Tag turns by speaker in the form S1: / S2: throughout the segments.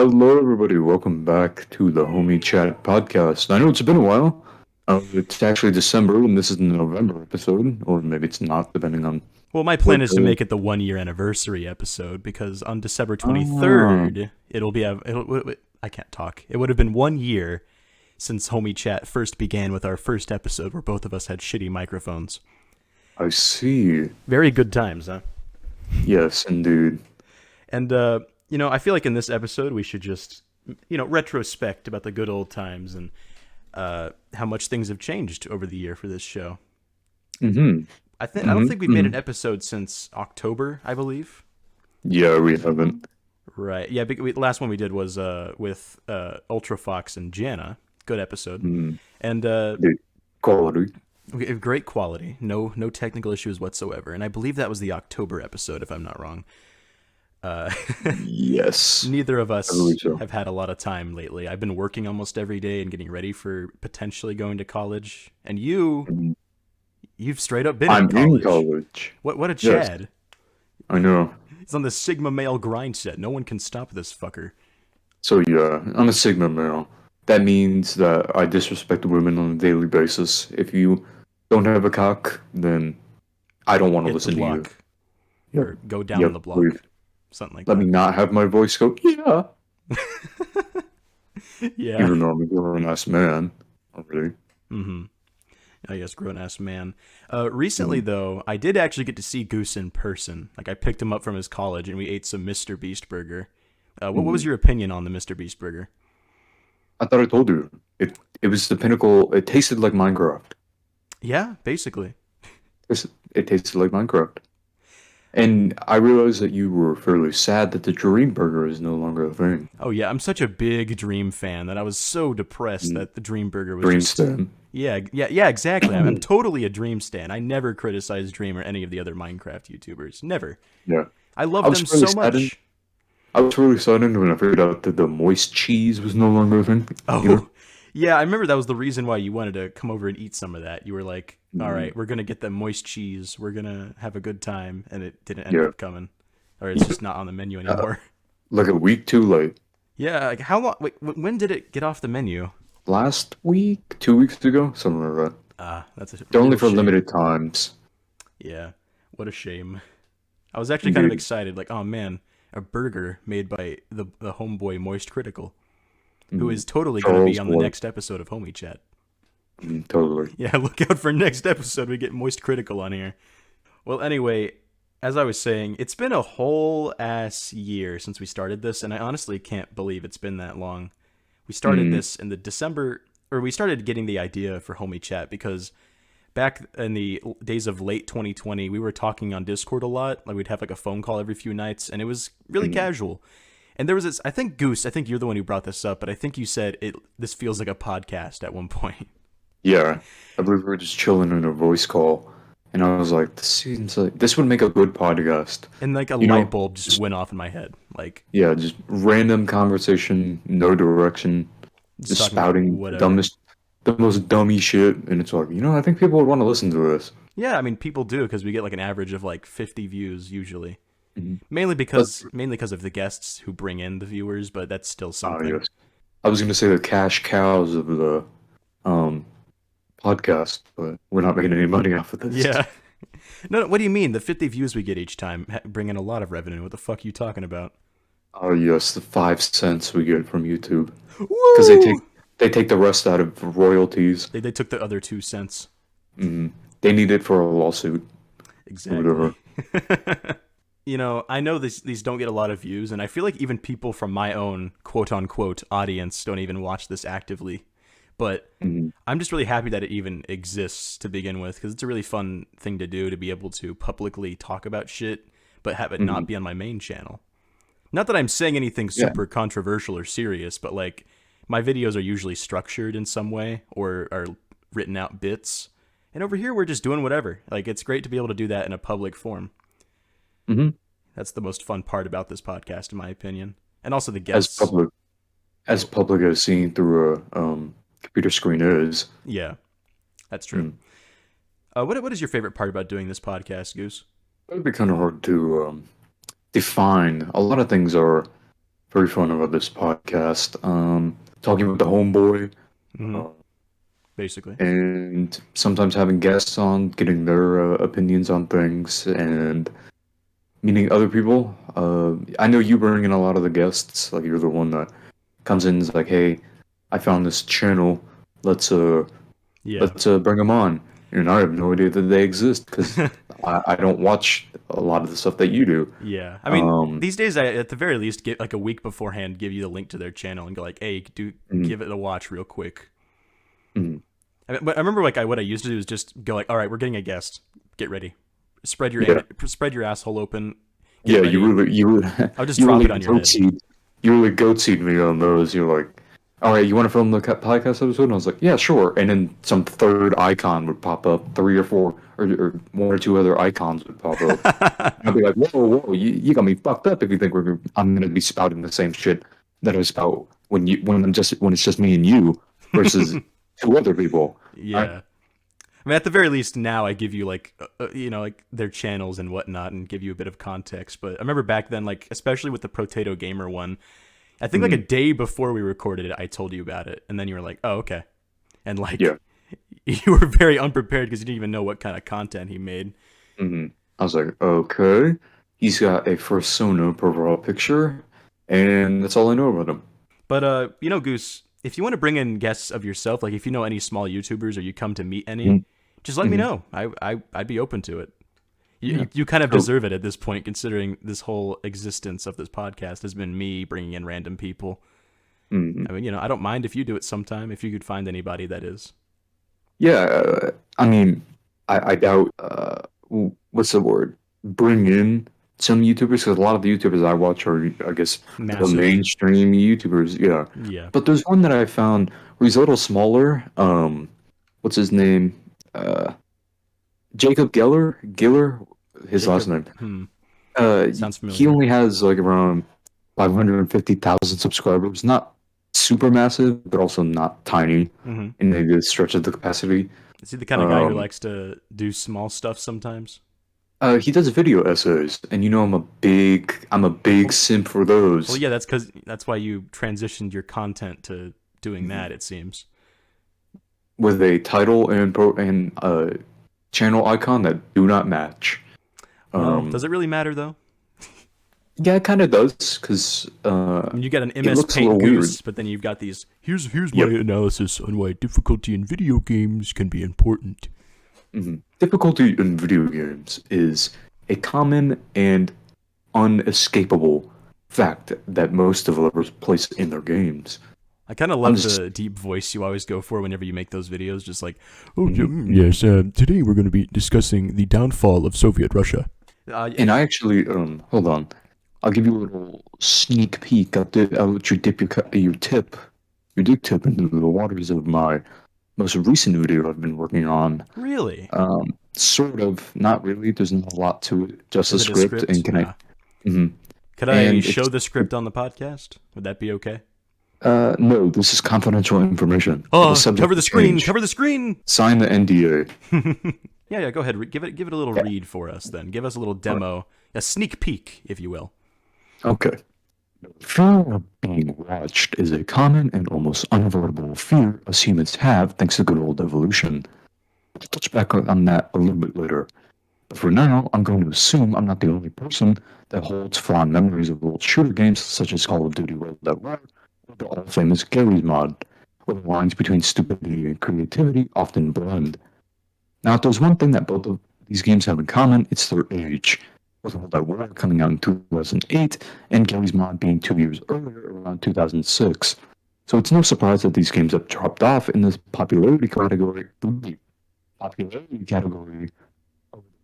S1: Hello, everybody. Welcome back to the Homie Chat podcast. I know it's been a while. It's actually December, and this is the November episode, or maybe it's not, depending on
S2: Well, my plan
S1: what
S2: is to
S1: day.
S2: make it the 1 year anniversary episode because on December
S1: Ah,
S2: 23rd, it'll be I can't talk. It would have been 1 year since Homie Chat first began with our first episode where both of us had shitty microphones.
S1: I see.
S2: Very good times, huh?
S1: Yes, indeed.
S2: And I feel like in this episode we should just retrospect about the good old times and how much things have changed over the year for this show.
S1: Mm-hmm.
S2: I don't think we've made
S1: Mm-hmm.
S2: an episode since October, I believe.
S1: Yeah, we haven't.
S2: Right. Yeah. Last one we did was with Ultra Fox and Jana. Good episode,
S1: Mm,
S2: and
S1: the quality.
S2: we have great quality. No technical issues whatsoever. And I believe that was the October episode, if I'm not wrong. Uh,
S1: Yes,
S2: Neither of
S1: I
S2: us
S1: believe so.
S2: have had a lot of time lately. I've been working almost every day and getting ready for potentially going to college. And
S1: Mhm.
S2: you've straight up been in
S1: I'm in
S2: college.
S1: college.
S2: What a
S1: Yes,
S2: Chad.
S1: I know.
S2: He's on the Sigma male grind set. No one can stop this fucker.
S1: So yeah, I'm a Sigma male. That means that I disrespect women on a daily basis. If you don't have a cock, then I don't want to
S2: Hit the
S1: listen to you.
S2: block
S1: Yep.
S2: or go down
S1: Yep.
S2: the
S1: Please.
S2: block. Something like
S1: Let me
S2: that.
S1: not have my voice go, yeah.
S2: Yeah.
S1: Even though I'm a grown ass man. Already.
S2: Mm-hmm. I guess grown ass man. Recently,
S1: Mhm.
S2: though, I did actually get to see Goose in person. Like, I picked him up from his college and we ate some Mr. Beast burger. What was
S1: Mhm.
S2: your opinion on the Mr. Beast burger?
S1: I thought I told you. It was the pinnacle. It tasted like Minecraft.
S2: Yeah, basically.
S1: It tasted like Minecraft. And I realized that you were fairly sad that the Dream Burger is no longer a thing.
S2: Oh, yeah, I'm such a big Dream fan that I was so depressed
S1: Mm.
S2: that the Dream burger was
S1: Dream
S2: just.
S1: Stan.
S2: Yeah, exactly. I'm totally a Dream stan. I never criticize Dream or any of the other Minecraft YouTubers. Never.
S1: Yeah.
S2: I
S1: I
S2: love them
S1: was really
S2: so
S1: saddened.
S2: much.
S1: I was really saddened when I figured out that the moist cheese was no longer a thing. You know?
S2: Oh, yeah, I remember that was the reason why you wanted to come over and eat some of that. You were like, all
S1: Mm,
S2: right, we're going to get the moist cheese. We're going to have a good time. And it didn't end
S1: yeah.
S2: up coming. Or it's just not on the menu
S1: Uh,
S2: anymore.
S1: like a week too late.
S2: Yeah, like how long? Wait, when did it get off the menu?
S1: Last week, 2 weeks ago, something like that.
S2: Ah, that's a
S1: They're only
S2: real
S1: for
S2: shame.
S1: limited times.
S2: Yeah, what a shame. I was actually kind of
S1: Indeed.
S2: excited. Like, oh man, a burger made by the homeboy Moist Critical, who
S1: Mm,
S2: is totally going to be
S1: Charles
S2: on the
S1: White.
S2: next episode of Homie Chat.
S1: Totally.
S2: Yeah, look out for next episode. We get Moist Critical on here. Well, anyway, as I was saying, it's been a whole ass year since we started this, and I honestly can't believe it's been that long. We started
S1: Mm,
S2: this in the December, or we started getting the idea for Homie Chat because back in the days of late 2020, we were talking on Discord a lot. Like we'd have like a phone call every few nights, and it was really
S1: mm.
S2: casual. And there was this, I think Goose, I think you're the one who brought this up, but I think you said it. This feels like a podcast at one point.
S1: Yeah. I believe we were just chilling in a voice call. And I was like, this seems like this would make a good podcast.
S2: And like a
S1: You
S2: light
S1: know,
S2: bulb just
S1: just,
S2: went off in my head. Like
S1: yeah, just random conversation, no direction,
S2: just
S1: just
S2: talking about
S1: spouting
S2: whatever.
S1: the most dummy shit. And it's like, I think people would want to listen to this.
S2: Yeah, I mean people do because we get like an average of like 50 views usually.
S1: Mhm.
S2: Mainly
S1: But,
S2: because of the guests who bring in the viewers, but that's still
S1: oh,
S2: something.
S1: yes. I was going to say the cash cows of the um, podcast, but we're not making any money off of this.
S2: Yeah. No, what do you mean? The 50 views we get each time bring in a lot of revenue. What the fuck are you talking about?
S1: Oh, yes, the 5 cents we get from YouTube. Because
S2: Woo!
S1: they take the rest out of royalties.
S2: They took the other 2 cents.
S1: Mm. They need it for a lawsuit or
S2: Exactly.
S1: whatever.
S2: I know these don't get a lot of views, and I feel like even people from my own quote unquote audience don't even watch this actively. But
S1: Mm.
S2: I'm just really happy that it even exists to begin with because it's a really fun thing to do to be able to publicly talk about shit, but have it not
S1: Mm.
S2: be on my main channel. Not that I'm saying anything
S1: Yeah.
S2: super controversial or serious, but like my videos are usually structured in some way or are written out bits. And over here, we're just doing whatever. Like, it's great to be able to do that in a public form.
S1: Hmm.
S2: That's the most fun part about this podcast, in my opinion. And also the
S1: As
S2: guests.
S1: public as public as seeing through a computer screen is.
S2: Yeah, that's true.
S1: Mm.
S2: What is your favorite part about doing this podcast, Goose?
S1: It would be kind of hard to define. A lot of things are very fun about this podcast. Talking with the homeboy,
S2: Hmm.
S1: uh,
S2: Basically.
S1: and sometimes having guests on, getting their opinions on things, and meeting other people. I know you bring in a lot of the guests. Like you're the one that comes in and is like, "Hey, I found this channel. Let's uh
S2: Yeah.
S1: let's bring them on." And I have no idea that they exist because I don't watch a lot of the stuff that you do.
S2: Yeah. I mean,
S1: Um,
S2: these days, I at the very least get like a week beforehand, give you the link to their channel and go like, "Hey, do
S1: mm,
S2: give it a watch real quick."
S1: mm,
S2: But I remember like what I used to do is just go like, "All right, we're getting a guest. Get ready.
S1: yeah,
S2: Spread your asshole open. Get
S1: yeah.
S2: ready.
S1: You really
S2: I'll just
S1: you
S2: drop
S1: really
S2: it on your head."
S1: you really goat seed me on those. You're like, "All right, you want to film the podcast episode?" And I was like, "Yeah, sure." And then some third icon would pop up, three or four, or one or two other icons would pop up. I'd be like, whoa, you got me fucked up if you think I'm gonna be spouting the same shit that I spout when it's just me and you versus two other people. I,
S2: Yeah. I mean, at the very least, now I give you like, like their channels and whatnot, and give you a bit of context. But I remember back then, like especially with the Potato Gamer one, I think like a
S1: mm,
S2: day before we recorded it, I told you about it, and then you were like, "Oh, okay," and
S1: yeah,
S2: like you were very unprepared because you didn't even know what kind of content he made.
S1: hmm I was like, okay, he's got a persona profile picture, and that's all I know about him.
S2: But Goose, if you want to bring in guests of yourself, like if you know any small YouTubers or you come to meet any, just let me
S1: Mm-hmm.
S2: know. I'd be open to it.
S1: Yeah,
S2: You kind of
S1: so
S2: deserve it at this point, considering this whole existence of this podcast has been me bringing in random people.
S1: mm,
S2: I mean, I don't mind if you do it sometime, if you could find anybody that is.
S1: yeah, I mean, I doubt. What's the word? Bring in some YouTubers because a lot of the YouTubers I watch are, I guess, the
S2: Massive.
S1: mainstream YouTubers. Yeah,
S2: Yeah.
S1: but there's one that I found where he's a little smaller. What's his name? Jacob Giller, his last
S2: Jacob,
S1: name.
S2: hmm.
S1: Uh,
S2: Sounds
S1: he
S2: familiar.
S1: only has like around 550,000 subscribers. Not super massive, but also not tiny
S2: Hmm.
S1: in the stretch of the capacity.
S2: Is he the kind of guy who
S1: Um,
S2: likes to do small stuff sometimes?
S1: he does video essays, and I'm a big
S2: Well,
S1: simp for those.
S2: yeah, that's why you transitioned your content to doing
S1: Mhm.
S2: that, it seems.
S1: With a title and channel icon that do not match.
S2: Well, does
S1: Um,
S2: it really matter though?
S1: yeah, it kind of does, because
S2: I mean, you got an
S1: it
S2: MS
S1: looks a
S2: Paint
S1: little weird.
S2: Goose, but then you've got these. Here's my
S1: Yep.
S2: analysis on why difficulty in video games can be important.
S1: Difficulty in video games is a common and unescapable fact that most developers place in their games.
S2: I kind of
S1: I'm
S2: love
S1: just
S2: the deep voice you always go for whenever you make those videos, just like, oh,
S1: Mhm.
S2: yes, today we're going to be discussing the downfall of Soviet Russia.
S1: And I actually hold on. I'll give you a little sneak peek. I'll let you dip your dick tip into the waters of my most recent video I've been working on.
S2: Really?
S1: Sort of, not really. There's not a lot to it. Just a
S2: Is it a
S1: script, and
S2: script?
S1: can I? Mhm.
S2: Could I
S1: And
S2: show
S1: it's
S2: the script on the podcast? Would that be okay?
S1: no. This is confidential information. It'll
S2: Oh,
S1: subject
S2: cover
S1: to
S2: the screen!
S1: change.
S2: Cover the screen!
S1: Sign the NDA.
S2: Yeah, go ahead. Give it a little
S1: Yeah.
S2: read for us then. Give us a little
S1: All right.
S2: demo, a sneak peek, if you will.
S1: Okay. Fear of being watched is a common and almost unavoidable fear us humans have thanks to good old evolution. I'll touch back on that a little bit later. But for now, I'm going to assume I'm not the only person that holds fond memories of old shooter games such as Call of Duty World at War or the all-famous Gary's mod, where the lines between stupidity and creativity often blend. Now, if there's one thing that both of these games have in common, it's their age. With World at War coming out in 2008 and Gary's Mod being 2 years earlier, around 2006. So it's no surprise that these games have dropped off in this popularity category over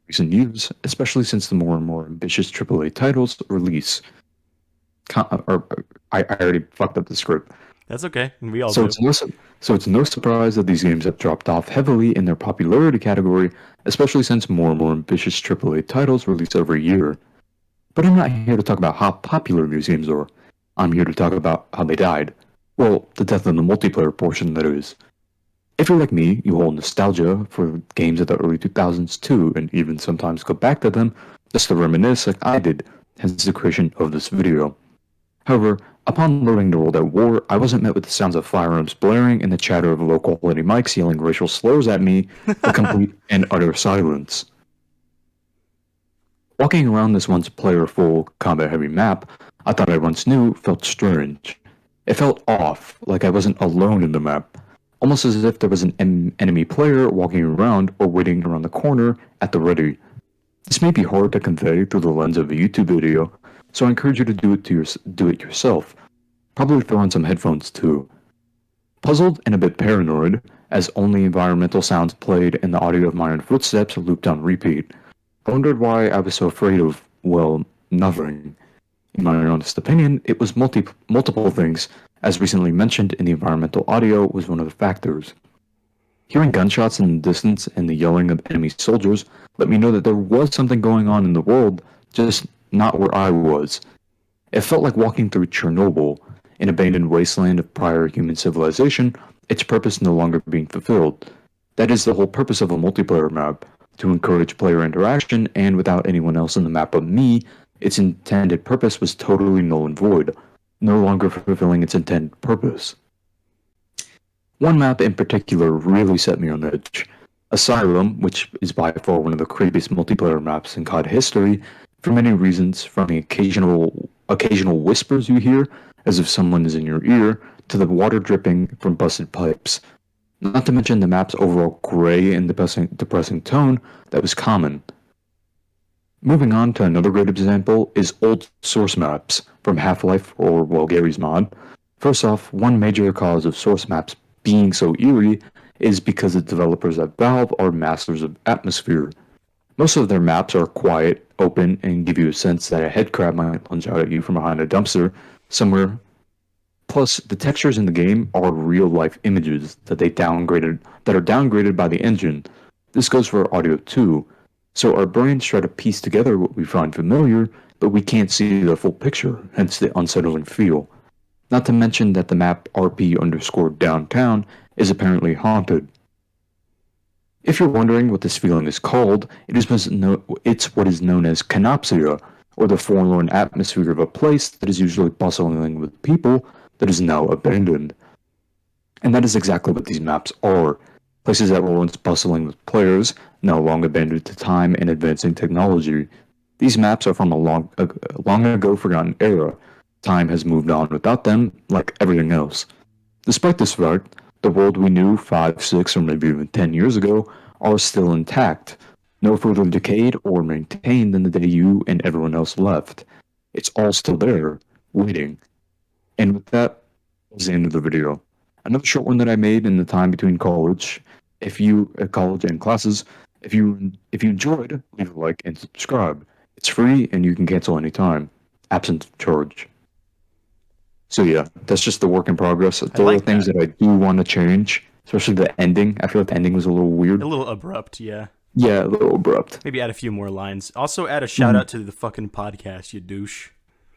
S1: recent years, especially since the more and more ambitious AAA titles release. I already fucked up the script.
S2: That's okay. We all
S1: So
S2: do.
S1: it's no surprise that these games have dropped off heavily in their popularity category, especially since more and more ambitious AAA titles release every year. But I'm not here to talk about how popular these games are. I'm here to talk about how they died. Well, the death of the multiplayer portion, that is. If you're like me, you hold nostalgia for games of the early 2000s too, and even sometimes go back to them just to reminisce like I did, hence the creation of this video. However, Upon loading the world at war, I wasn't met with the sounds of firearms blaring and the chatter of low-quality mics yelling racial slurs at me, but complete and utter silence. Walking around this once player-full, combat-heavy map, I thought I once knew felt strange. It felt off, like I wasn't alone in the map, almost as if there was an enemy player walking around or waiting around the corner at the ready. This may be hard to convey through the lens of a YouTube video, so I encourage you to do it yourself. Probably throw on some headphones too. Puzzled and a bit paranoid, as only environmental sounds played and the audio of my own footsteps looped on repeat, I wondered why I was so afraid of, well, nothing. In my honest opinion, it was multiple things, as recently mentioned in the environmental audio was one of the factors. Hearing gunshots in the distance and the yelling of enemy soldiers let me know that there was something going on in the world, just not where I was. It felt like walking through Chernobyl, an abandoned wasteland of prior human civilization, its purpose no longer being fulfilled. That is the whole purpose of a multiplayer map, to encourage player interaction, and without anyone else in the map but me, its intended purpose was totally null and void, no longer fulfilling its intended purpose. One map in particular really set me on edge. Asylum, which is by far one of the creepiest multiplayer maps in COD history, for many reasons, from the occasional whispers you hear, as if someone is in your ear, to the water dripping from busted pipes. Not to mention the map's overall gray and depressing tone that was common. Moving on to another great example is old source maps from Half-Life or, well, Gary's mod. First off, one major cause of source maps being so eerie is because the developers at Valve are masters of atmosphere. Most of their maps are quiet, open, and give you a sense that a headcrab might lunge out at you from behind a dumpster somewhere. Plus, the textures in the game are real-life images that are downgraded by the engine. This goes for audio too. So our brains try to piece together what we find familiar, but we can't see the full picture, hence the unsettling feel. Not to mention that the map RP_downtown is apparently haunted. If you're wondering what this feeling is called, it's what is known as canopsia, or the forlorn atmosphere of a place that is usually bustling with people that is now abandoned. And that is exactly what these maps are. Places that were once bustling with players, now long abandoned to time and advancing technology. These maps are from a long ago forgotten era. Time has moved on without them, like everything else. Despite this fact, the world we knew 5, 6, or maybe even 10 years ago are still intact, no further decayed or maintained than the day you and everyone else left. It's all still there, waiting. And with that, that's the end of the video. Another short one that I made in the time between college. College and classes, if you enjoyed, leave a like and subscribe. It's free and you can cancel anytime, absent of charge. So yeah, that's just the work in progress. There are things that I do want to change, especially the ending. I feel like the ending was a little weird.
S2: A little abrupt, yeah.
S1: Yeah, a little abrupt.
S2: Maybe add a few more lines. Also add a shout out to the fucking podcast, you douche.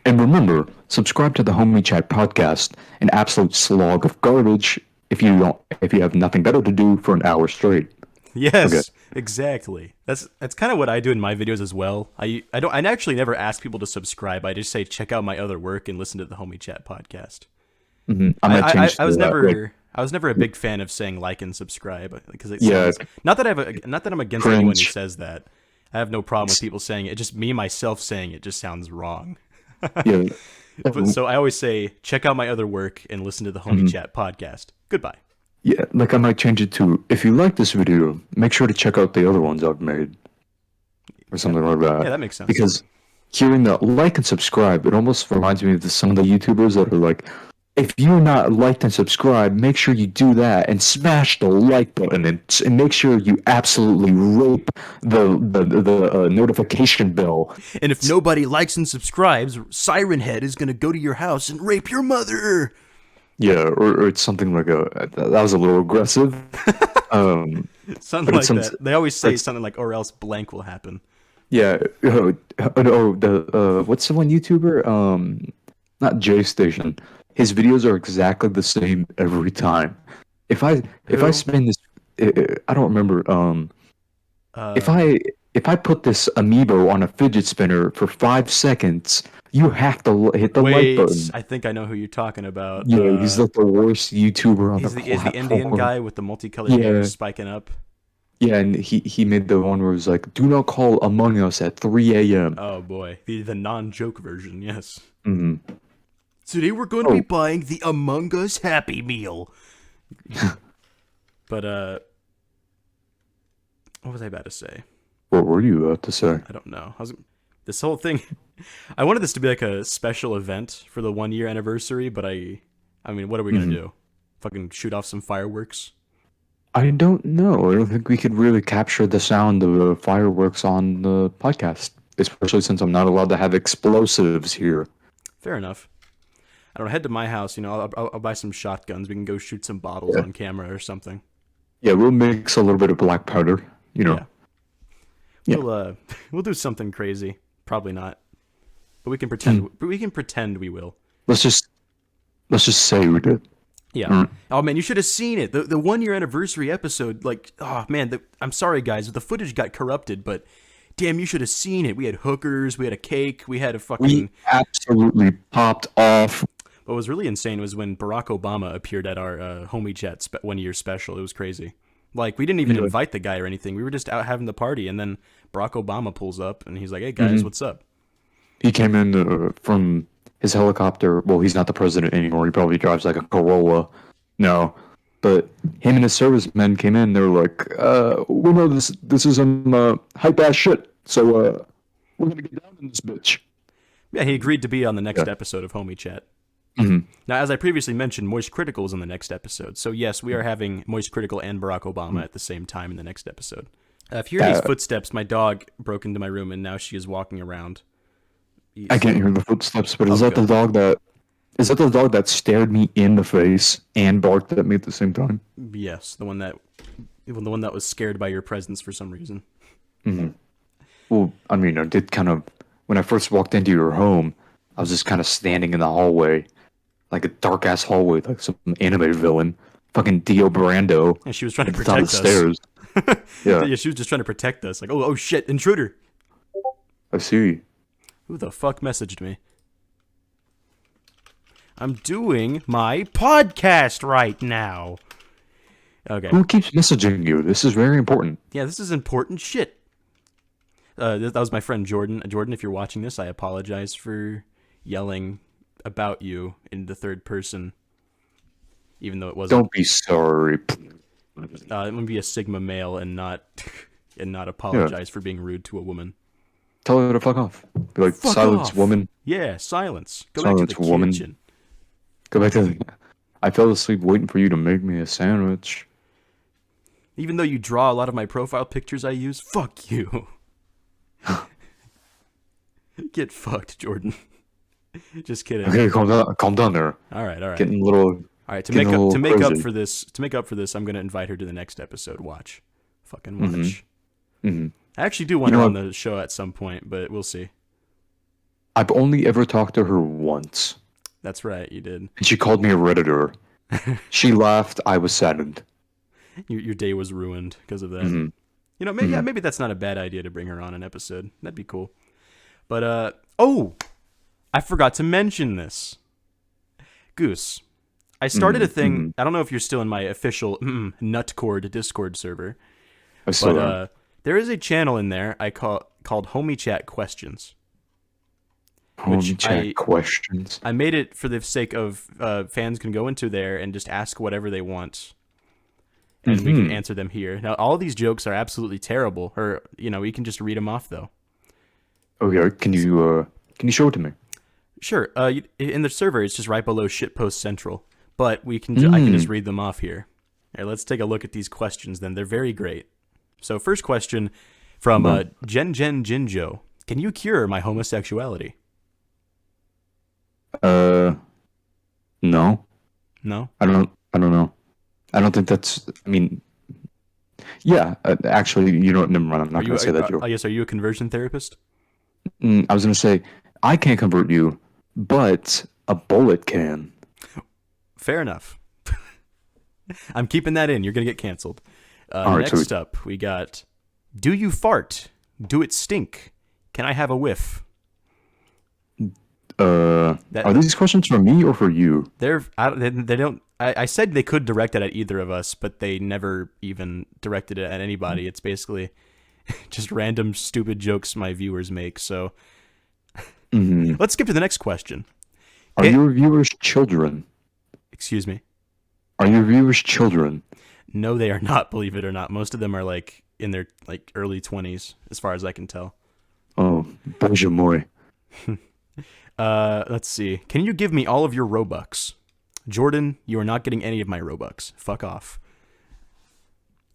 S1: And remember, subscribe to the Homie Chat podcast, an absolute slog of garbage if you have nothing better to do for an hour straight.
S2: Yes,
S1: okay.
S2: Exactly. That's kind of what I do in my videos as well. I actually never ask people to subscribe. I just say check out my other work and listen to the Homie Chat podcast.
S1: Mm-hmm.
S2: I was never a big fan of saying like and subscribe because it sounds, not that I'm against anyone who says that. I have no problem with people saying it. Just me myself saying it just sounds wrong.
S1: Yeah.
S2: So I always say check out my other work and listen to the Homie Chat podcast. Goodbye.
S1: Yeah, like I might change it to, if you like this video, make sure to check out the other ones I've made. Or something like that.
S2: Yeah, that makes sense.
S1: Because hearing the like and subscribe, it almost reminds me of some of the YouTubers that are like, if you're not liked and subscribed, make sure you do that and smash the like button and make sure you absolutely rape the notification bell.
S2: And if nobody likes and subscribes, Siren Head is going to go to your house and rape your mother.
S1: Yeah, or it's something like that was a little aggressive.
S2: Something like that. They always say something like, or else blank will happen.
S1: Yeah. What's the one YouTuber? Not J Station. His videos are exactly the same every time. If I spin this, I don't remember. If I put this amiibo on a fidget spinner for 5 seconds, You have to hit the like
S2: Wait,
S1: button.
S2: I think I know who you're talking about.
S1: Yeah, he's like the worst YouTuber on the
S2: Is the Indian
S1: platform.
S2: guy with the multicolored hair
S1: Yeah,
S2: spiking up?
S1: yeah, and he made the one where it was like, "Do not call Among Us at 3 a.m."
S2: Oh boy, the non-joke version, yes.
S1: Hmm.
S2: Today we're going to be
S1: Oh,
S2: buying the Among Us Happy Meal. But what was I about to say?
S1: what were you about to say?
S2: I don't know. This whole thing? I wanted this to be like a special event for the 1 year anniversary, but I mean, what are we gonna
S1: Hmm.
S2: do? Fucking shoot off some fireworks?
S1: I don't know. I don't think we could really capture the sound of fireworks on the podcast, especially since I'm not allowed to have explosives here.
S2: Fair enough. I don't know, head to my house. You know, I'll buy some shotguns. We can go shoot some bottles
S1: Yeah,
S2: on camera or something.
S1: yeah, we'll mix a little bit of black powder. You know,
S2: Yeah,
S1: yeah.
S2: we'll do something crazy. Probably not, but we can
S1: Hmm.
S2: pretend. We can pretend we will.
S1: Let's just let's just say we did.
S2: Yeah.
S1: Mm.
S2: Oh man, you should have seen it. The 1 year anniversary episode. Like, oh man, I'm sorry guys, the footage got corrupted, but damn, you should have seen it. We had hookers, we had a cake, we had a
S1: We
S2: fucking.
S1: absolutely popped off.
S2: What was really insane was when Barack Obama appeared at our homie chat 1 year special. It was crazy. Like we didn't even
S1: Yeah.
S2: invite the guy or anything. We were just out having the party, and then Barack Obama pulls up and he's like, "Hey guys,
S1: Hmm.
S2: what's up?"
S1: He came in from his helicopter. Well, he's not the president anymore. He probably drives like a Corolla. No, but him and his servicemen came in. They were like, "We know this is some hype ass shit. So we're gonna get down in this bitch."
S2: Yeah, he agreed to be on the
S1: Yeah.
S2: next episode of homie chat.
S1: Hmm.
S2: Now, as I previously mentioned, Moist Critical is in the next episode. So, yes, we are having Moist Critical and Barack Obama at the same time in the next episode. If you hear these
S1: Uh,
S2: footsteps, my dog broke into my room and now she is walking around.
S1: I can't hear the footsteps, but
S2: Oh,
S1: is that the
S2: good.
S1: dog that? Is that the dog that stared me in the face and barked at me at the same time?
S2: Yes, the one that was scared by your presence for some reason.
S1: Hmm. Well, I mean, I did kind of when I first walked into your home, I was just kind of standing in the hallway, like a dark ass hallway, like some anime villain, fucking Dio Brando
S2: And she was trying to
S1: at the top of
S2: protect
S1: the
S2: us.
S1: stairs. Yeah,
S2: Yeah, she was just trying to protect us. Like, oh shit, intruder.
S1: I see.
S2: Who the fuck messaged me? I'm doing my podcast right now. Okay.
S1: Who keeps messaging you? This is very important.
S2: Yeah, this is important shit. That was my friend Jordan. Jordan, if you're watching this, I apologize for yelling about you in the third person, even though it wasn't.
S1: Don't be sorry.
S2: I'm gonna be a Sigma male and not
S1: Yeah,
S2: apologize for being rude to a woman.
S1: tell her to fuck off. Be like,
S2: Fuck
S1: silence,
S2: off.
S1: woman.
S2: Yeah, silence. Go back to the
S1: Silence, woman.
S2: kitchen.
S1: Go back to the. I fell asleep waiting for you to make me a sandwich.
S2: Even though you draw a lot of my profile pictures I use, fuck you. Get fucked, Jordan. Just kidding.
S1: Okay, calm down there.
S2: All right.
S1: Getting a little.
S2: All right, to
S1: Getting
S2: make
S1: a
S2: up
S1: little
S2: to make up
S1: crazy.
S2: for this, I'm gonna invite her to the next episode. Watch, fucking
S1: Mhm.
S2: watch.
S1: Hmm.
S2: I actually do want
S1: You
S2: her
S1: know
S2: on
S1: what?
S2: the show at some point, but we'll see.
S1: I've only ever talked to her once,
S2: That's right, you did.
S1: and she called me a redditor. She laughed. I was saddened.
S2: Your day was ruined because of that.
S1: Hmm.
S2: You know,
S1: Hmm.
S2: maybe that's not a bad idea to bring her on an episode. That'd be cool. But oh, I forgot to mention this. Goose, I started a thing.
S1: Mhm.
S2: I don't know if you're still in my official Nutcord Discord server,
S1: I saw
S2: but
S1: that.
S2: there is a channel in there called Homie Chat Questions.
S1: Home chat questions.
S2: I made it for the sake of fans can go into there and just ask whatever they want, and we can
S1: Mhm.
S2: answer them here. Now, all these jokes are absolutely terrible, or you can just read them off though.
S1: Okay, can you show it to me?
S2: Sure. In the server, it's just right below Shitpost Central, but I can just read them off here. All right, let's take a look at these questions. Then they're very great. So, first question from Jen Jinjo: can you cure my homosexuality?
S1: No.
S2: No.
S1: I don't know. I don't think that's. I mean, yeah. Actually, you know what? Never mind. I'm not gonna say that joke.
S2: I guess, are you a conversion therapist?
S1: I was gonna say I can't convert you, but a bullet can.
S2: Fair enough. I'm keeping that in. You're gonna get canceled.
S1: All right,
S2: Next
S1: sweet.
S2: up, we got: do you fart? Do it stink? Can I have a whiff? That
S1: Are these questions for me or for you?
S2: they don't. I said they could direct it at either of us, but they never even directed it at anybody. It's basically just random stupid jokes my viewers make. So
S1: Hmm.
S2: let's skip to the next question.
S1: Are your viewers children?
S2: Excuse me.
S1: Are your viewers children?
S2: No, they are not. Believe it or not, most of them are like in their like early 20s, as far as I can tell.
S1: Oh, bonjour moi.
S2: Let's see. Can you give me all of your Robux? Jordan, you are not getting any of my Robux. Fuck off.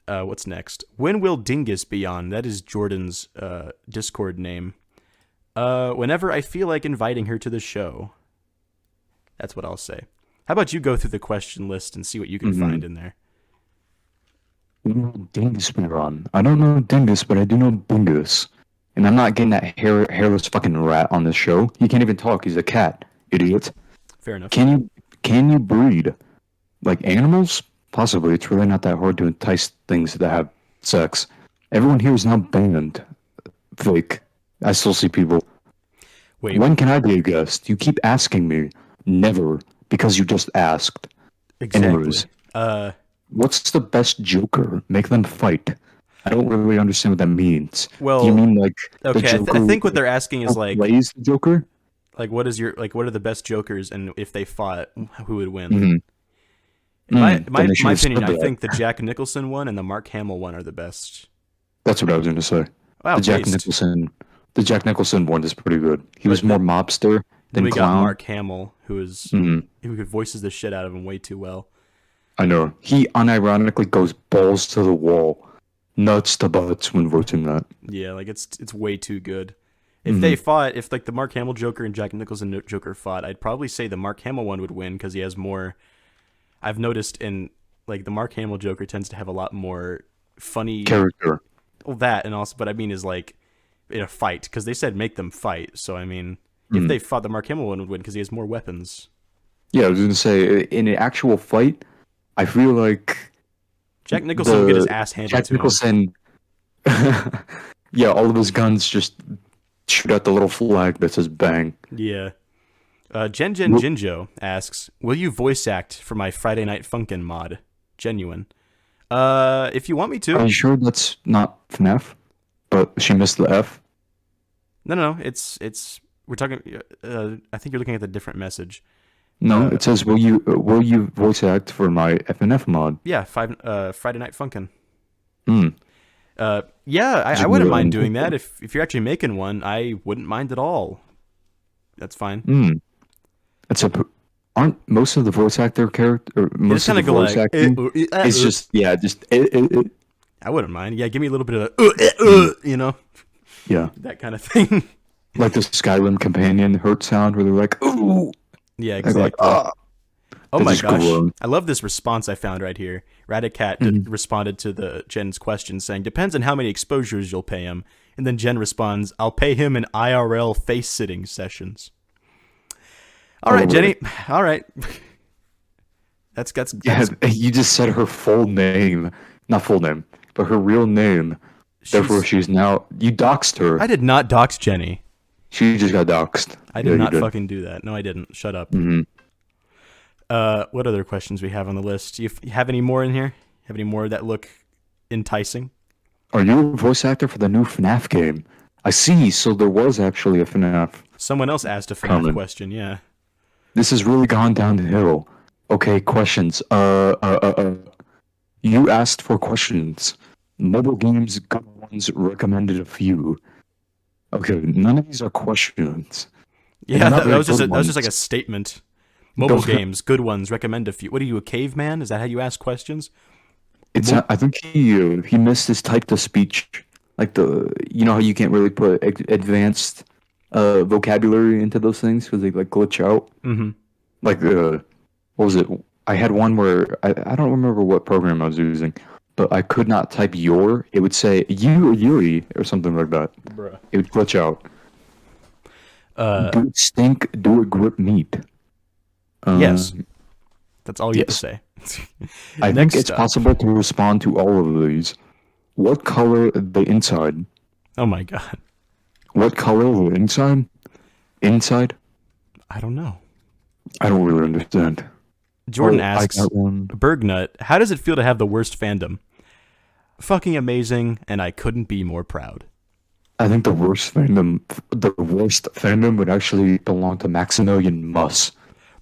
S2: What's next? When will Dingus be on? That is Jordan's Discord name. Whenever I feel like inviting her to the show. That's what I'll say. How about you go through the question list and see what you can find in there?
S1: Dingus be on. I don't know Dingus, but I do know Bingus. And I'm not getting that hairless fucking rat on this show. He can't even talk. He's a cat, idiot.
S2: Fair enough.
S1: Can you breed like animals? Possibly. It's really not that hard to entice things that have sex. Everyone here is now banned. Fake. I still see people.
S2: Wait.
S1: When can I be a guest? You keep asking me. Never, because you just asked.
S2: Exactly.
S1: Anyways, what's the best Joker? Make them fight. I don't really understand what that means.
S2: Well,
S1: do you mean like
S2: okay,
S1: the Joker
S2: I think what they're asking is like
S1: plays the Joker?
S2: Like what are the best Jokers, and if they fought, who would win?
S1: Mm-hmm.
S2: In my
S1: Then they should have
S2: opinion,
S1: said
S2: I
S1: that.
S2: think the Jack Nicholson one and the Mark Hamill one are the best.
S1: That's what I was going to say.
S2: Wow,
S1: The Jack
S2: waste.
S1: Nicholson one is pretty good. He was
S2: But
S1: more mobster
S2: Then
S1: than
S2: we got
S1: clown.
S2: Mark Hamill, who voices the shit out of him way too well.
S1: I know. He unironically goes balls to the wall, nuts to butts when voicing that.
S2: Yeah, like it's way too good. If they fought, if like the Mark Hamill Joker and Jack Nicholson Joker fought, I'd probably say the Mark Hamill one would win because he has more. I've noticed in like the Mark Hamill Joker tends to have a lot more funny
S1: Character.
S2: Well, that and also, but I mean is like in a fight because they said make them fight. So I mean, if they fought, the Mark Hamill one would win because he has more weapons.
S1: Yeah, I was going to say, in an actual fight, I feel like
S2: Jack Nicholson would get his ass handed
S1: Jack
S2: to him.
S1: Nicholson, yeah, all of his guns just shoot out the little flag that says bang.
S2: Yeah. Jen Jinjo asks, will you voice act for my Friday Night Funkin' mod? Genuine. If you want me to.
S1: Are you sure that's not FNAF? But she missed the F?
S2: No. It's we're talking. I think you're looking at the different message.
S1: No, it says, will you voice act for my FNF mod?
S2: Yeah, Friday Night Funkin'.
S1: Hmm.
S2: Yeah, I wouldn't mind doing that. If you're actually making one, I wouldn't mind at all. That's fine.
S1: Hmm. Aren't most of the voice actor character, or most of the voice acting is just
S2: I wouldn't mind. Yeah, give me a little bit of
S1: yeah,
S2: that kind of thing.
S1: like the Skyrim companion hurt sound where they're like, ooh.
S2: Yeah,
S1: Like,
S2: exactly.
S1: oh
S2: My
S1: just
S2: gosh.
S1: groan.
S2: I love this response I found right here. Radicat responded to the Jen's question saying, depends on how many exposures you'll pay him. And then Jen responds, I'll pay him in IRL face-sitting sessions. All right, Jenny. All right. That's
S1: Yeah, you just said her full name. Not full name, but her real name. Therefore, she's now... You doxed her.
S2: I did not dox Jenny.
S1: She just got doxed.
S2: I did not fucking do that. No, I didn't. Shut up.
S1: Mm-hmm.
S2: What other questions we have on the list? You have any more in here? Have any more that look enticing?
S1: Are you a voice actor for the new FNAF game? I see, so there was actually a FNAF.
S2: Someone else asked a FNAF question, yeah.
S1: This has really gone downhill. Okay, questions. You asked for questions. Mobile games, good ones, recommended a few. Okay, none of these are questions.
S2: Yeah, that was just like a statement. Mobile games, good ones, recommend a few. What are you, a caveman? Is that how you ask questions?
S1: I think he missed his type to speech. Like how you can't really put advanced vocabulary into those things because they like glitch out.
S2: Mm-hmm.
S1: Like what was it? I had one where I don't remember what program I was using, but I could not type your. It would say you or Yuri or something like that.
S2: Bruh.
S1: It would glitch out. Do it stink? Do it grip meat?
S2: Yes. That's all you have to say.
S1: I think it's possible to respond to all of these. What color the inside?
S2: Oh my god.
S1: What color the inside? Inside?
S2: I don't know.
S1: I don't really understand.
S2: Jordan
S1: Oh, I
S2: asks,
S1: got one.
S2: Bergnut, how does it feel to have the worst fandom? Fucking amazing, and I couldn't be more proud.
S1: I think the worst fandom would actually belong to Maximilian Muss, the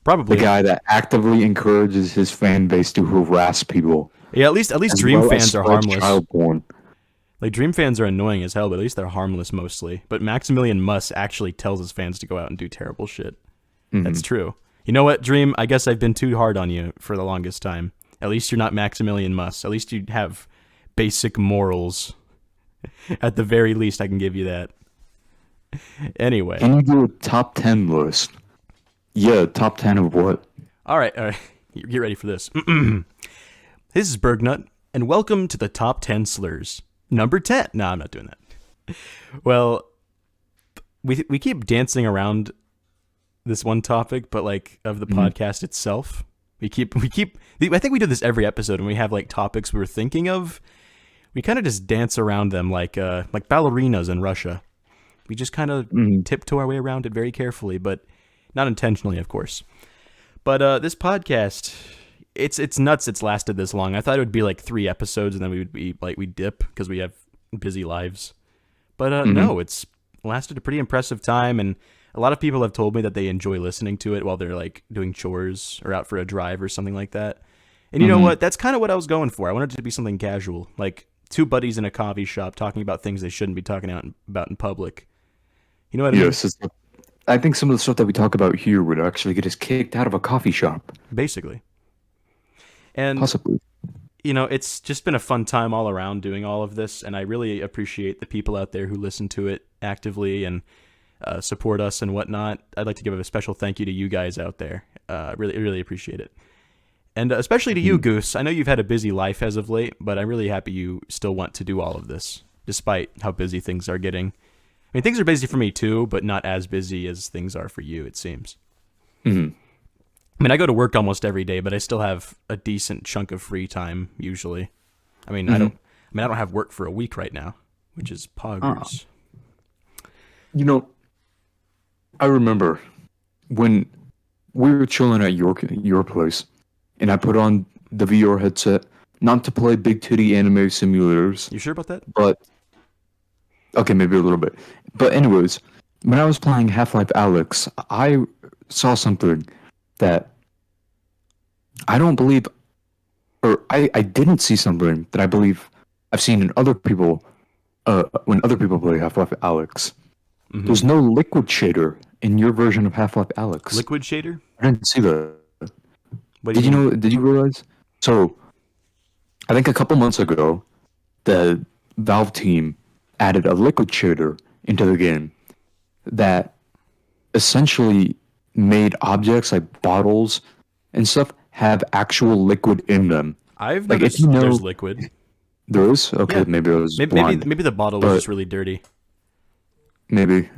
S2: Probably.
S1: guy that actively encourages his fan base to harass people,
S2: Yeah, at least
S1: as
S2: Dream
S1: well as
S2: fans are
S1: spread
S2: harmless.
S1: child porn.
S2: Like, Dream fans are annoying as hell, but at least they're harmless mostly. But Maximilian Muss actually tells his fans to go out and do terrible shit. That's true. You know what, Dream? I guess I've been too hard on you for the longest time. At least you're not Maximilian Muss. At least you have basic morals. At the very least, I can give you that. Anyway.
S1: Can you do a top 10 list? Yeah, top 10 of what?
S2: All right. Get ready for this. This is Bergnut, and welcome to the top 10 slurs. Number 10. No, I'm not doing that. Well, we keep dancing around this one topic, but like of the podcast itself. I think we do this every episode when we have like topics we were thinking of. We kind of just dance around them like ballerinas in Russia. We just kind of tiptoe our way around it very carefully, but not intentionally, of course. But this podcast, it's nuts it's lasted this long. I thought it would be like 3 episodes and then we would be like, we dip because we have busy lives. But no, it's lasted a pretty impressive time, and a lot of people have told me that they enjoy listening to it while they're like doing chores or out for a drive or something like that. And you know what? That's kind of what I was going for. I wanted it to be something casual, like 2 buddies in a coffee shop talking about things they shouldn't be talking about in public. You know what I mean?
S1: Yes, I think some of the stuff that we talk about here would actually get us kicked out of a coffee shop.
S2: Basically. And,
S1: Possibly.
S2: you know, it's just been a fun time all around doing all of this, and I really appreciate the people out there who listen to it actively and support us and whatnot. I'd like to give a special thank you to you guys out there. Really appreciate it. And especially to you, Goose. I know you've had a busy life as of late, but I'm really happy you still want to do all of this, despite how busy things are getting. I mean, things are busy for me too, but not as busy as things are for you, it seems. I mean, I go to work almost every day, but I still have a decent chunk of free time usually. I mean, I don't have work for a week right now, which is poggers.
S1: You know, I remember when we were chilling at your place, and I put on the VR headset, not to play big titty anime simulators,
S2: You sure about that?
S1: but okay, maybe a little bit. But anyways, when I was playing Half-Life Alyx, I saw something that I don't believe, or I didn't see something that I believe I've seen in other people, when other people play Half-Life Alyx. There's no liquid shader in your version of Half-Life Alyx.
S2: Liquid shader?
S1: I didn't see that.
S2: What do
S1: Did you
S2: mean?
S1: know? Did you realize? So, I think a couple months ago, the Valve team added a liquid shader into the game that essentially made objects like bottles and stuff have actual liquid in them.
S2: I've
S1: Like,
S2: noticed
S1: if you know-
S2: there's liquid.
S1: There is? Okay,
S2: Yeah.
S1: maybe I was
S2: Maybe
S1: blind.
S2: maybe the bottle was
S1: But-
S2: just really dirty.
S1: Maybe.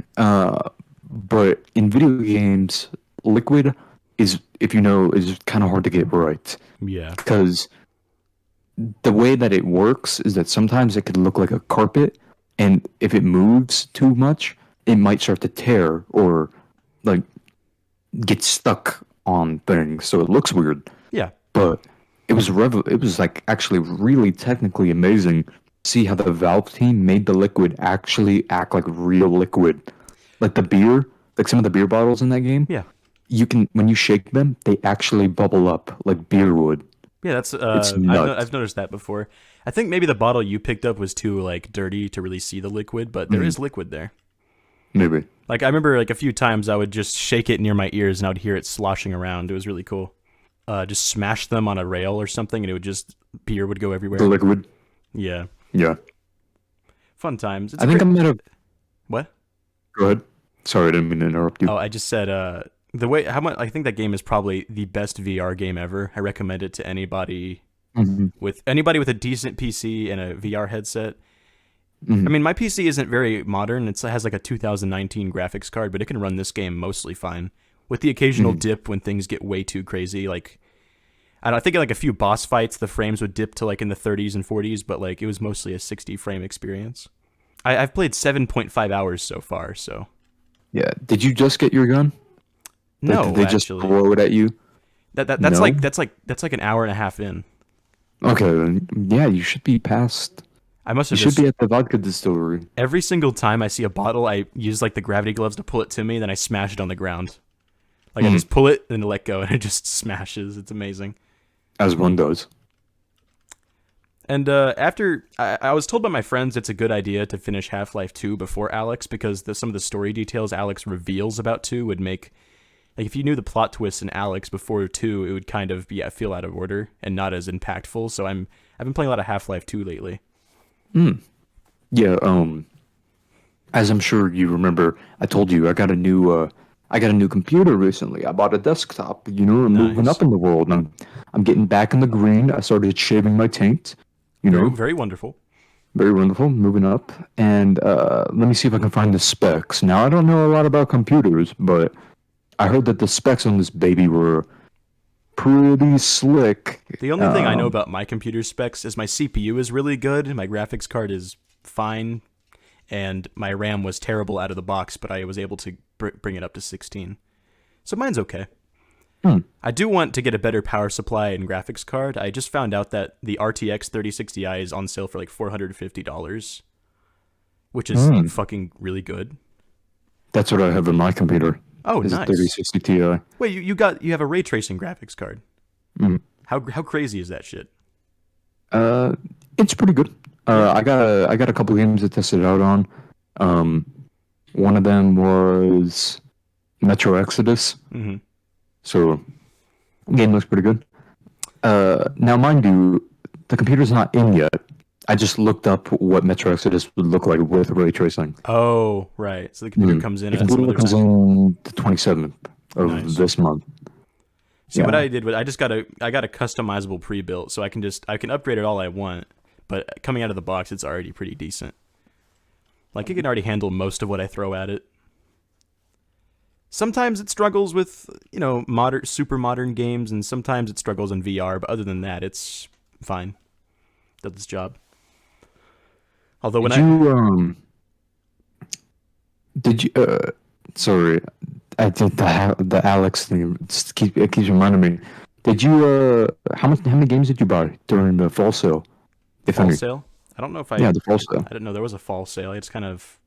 S1: But in video games, liquid is, if you know, is kind of hard to get right.
S2: Yeah.
S1: Because the way that it works is that sometimes it could look like a carpet, and if it moves too much, it might start to tear or like get stuck on things, so it looks weird.
S2: Yeah.
S1: But it was it was like actually really technically amazing to see how the Valve team made the liquid actually act like real liquid. Like the beer, like some of the beer bottles in that game.
S2: Yeah.
S1: You can, when you shake them, they actually bubble up like beer would.
S2: Yeah, that's
S1: nuts.
S2: I've noticed that before. I think maybe the bottle you picked up was too like dirty to really see the liquid, but there is liquid there.
S1: Maybe.
S2: Like I remember like a few times I would just shake it near my ears and I would hear it sloshing around. It was really cool. Just smash them on a rail or something and it would just beer would go everywhere.
S1: The liquid.
S2: Yeah.
S1: Yeah.
S2: Fun times. It's
S1: I think
S2: great-
S1: I'm gonna
S2: What?
S1: go ahead. Sorry, I didn't mean to interrupt you.
S2: Oh, I just said the way how much I think that game is probably the best VR game ever. I recommend it to anybody with a decent PC and a VR headset. I mean, my PC isn't very modern. It has like a 2019 graphics card, but it can run this game mostly fine. With the occasional dip when things get way too crazy, like I think in like a few boss fights, the frames would dip to like in the 30s and 40s, but like it was mostly a 60 frame experience. I, I've played 7.5 hours so far, so
S1: Yeah. Did you just get your gun? Like, did
S2: No,
S1: they just
S2: actually.
S1: throw it at you?
S2: That's
S1: No.
S2: like an hour and a half in.
S1: Okay, then, yeah, you should be past.
S2: I must
S1: You
S2: have
S1: should
S2: just
S1: be at the vodka distillery.
S2: every single time I see a bottle, I use like the gravity gloves to pull it to me, then I smash it on the ground. Like I
S1: Hmm.
S2: just pull it and let go, and it just smashes. It's amazing.
S1: As one does.
S2: And after I was told by my friends it's a good idea to finish Half-Life 2 before Alex because some of the story details Alex reveals about 2 would make like if you knew the plot twists in Alex before 2, it would kind of feel out of order and not as impactful. So I've been playing a lot of Half-Life 2 lately.
S1: Hmm. Yeah. As I'm sure you remember, I told you I got a new computer recently. I bought a desktop. You know, I'm moving
S2: Nice.
S1: up in the world. I'm getting back in the green. I started shaving my taint. You
S2: Very
S1: know,
S2: very wonderful.
S1: very wonderful. Moving up, and let me see if I can find the specs. Now I don't know a lot about computers, but I heard that the specs on this baby were pretty slick.
S2: The only thing I know about my computer specs is my CPU is really good, my graphics card is fine, and my RAM was terrible out of the box, but I was able to bring it up to 16. So mine's okay.
S1: Hmm.
S2: I do want to get a better power supply and graphics card. I just found out that the RTX 3060i is on sale for like $450, which is
S1: Hmm.
S2: fucking really good.
S1: That's what I have in my computer.
S2: Oh,
S1: Is a
S2: nice.
S1: 3060 Ti.
S2: Wait, you have a ray tracing graphics card.
S1: Mm.
S2: How crazy is that shit?
S1: Uh, it's pretty good.
S2: Yeah.
S1: I got a couple games to test it out on. Um, one of them was Metro Exodus.
S2: Mm-hmm.
S1: So game looks pretty good. Now mind you, the computer's not in yet. I just looked up what Metro Exodus would look like with ray tracing.
S2: Oh, right. So the computer comes in
S1: The
S2: at some
S1: computer
S2: other
S1: comes
S2: time.
S1: in the 27th of
S2: Nice.
S1: this month.
S2: See what
S1: Yeah.
S2: I did was I got a customizable pre-built, so I can upgrade it all I want, but coming out of the box, it's already pretty decent. Like it can already handle most of what I throw at it. Sometimes it struggles with modern super modern games, and sometimes it struggles in VR. But other than that, it's fine. Does its job. Although when
S1: Did
S2: I
S1: you did you sorry, I think the Alex thing it keeps reminding me. Did you how many games did you buy during the fall sale? If
S2: fall
S1: any?
S2: sale, I don't know if
S1: Yeah, the fall sale.
S2: I didn't know there was a fall sale. I just kind of